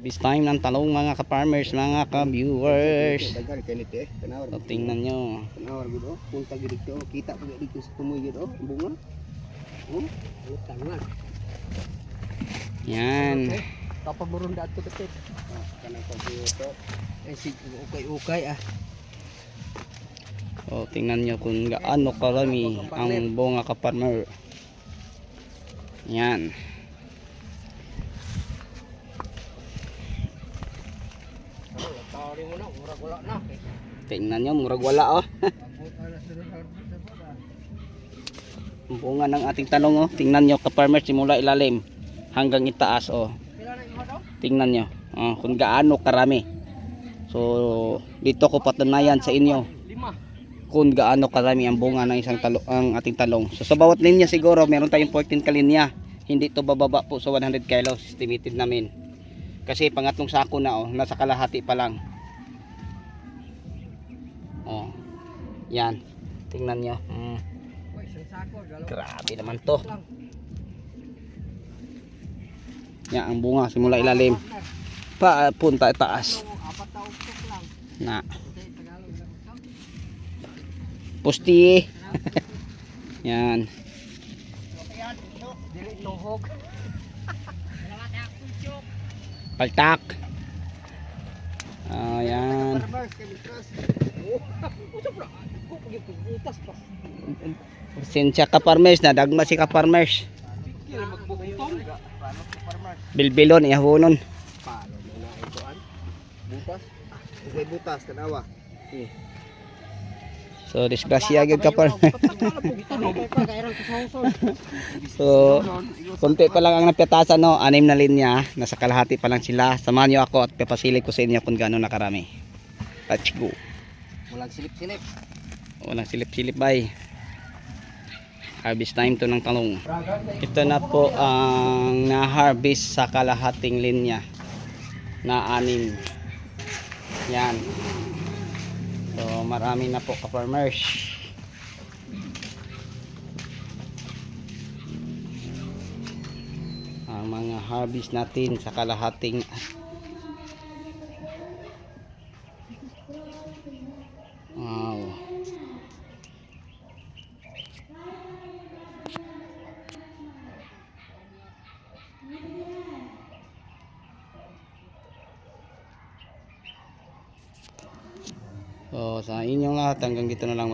This time ng talong mga ka-farmers, mga ka-viewers. So, tingnan nyo. Tanawar gud oh, punta gid dito, kita pa dito sa tumoy gid oh, bunga. Oh, tangan. Yan. Kapag murunda ato dapit. Kanang pagbuto. Ay sig ukay-ukay ah. So, tingnan nyo kung gaano karami ang bunga ka-farmer. Yan. Tingnan nyo, murag wala oh. Ang bunga ng ating talong oh. Tingnan nyo ka-farmer, simula ilalim hanggang itaas oh. Tingnan nyo kung gaano karami. So dito ko patunayan sa inyo kung gaano karami ang bunga ng isang talong, ang ating talong. So sa bawat linya siguro meron tayong 14 kalinya. Hindi to bababa po sa 100 kilos estimated namin. Kasi pangatlong sako na oh, nasa kalahati pa lang. Oh. Yan. Tingnan nyo. Grabe naman to. Yan ang bunga simula ilalim pa punta taas. Na. Pusti. Yan. Paltak. Ayan. Pasensya ka farmers, nadagma si ka farmers. Bilbilon ihawonon. Butas. Ugay butas tanawa. So disgrasya gyud ka farmers. So konti pa lang ang napyatasan no, 6 na linya, nasa kalahati pa lang sila. Samahan niyo ako at papasilip ko sa inyo kung gaano nakarami. Let's go. Walang silip-silip. Walang silip-silip bay. Harvest time to ng talong. Ito na po ang na-harvest sa kalahating linya na 6. Yan. So marami na po ka-farmers. Ang mga harvest natin sa kalahating wow. So sa inyong lahat hanggang dito na lang.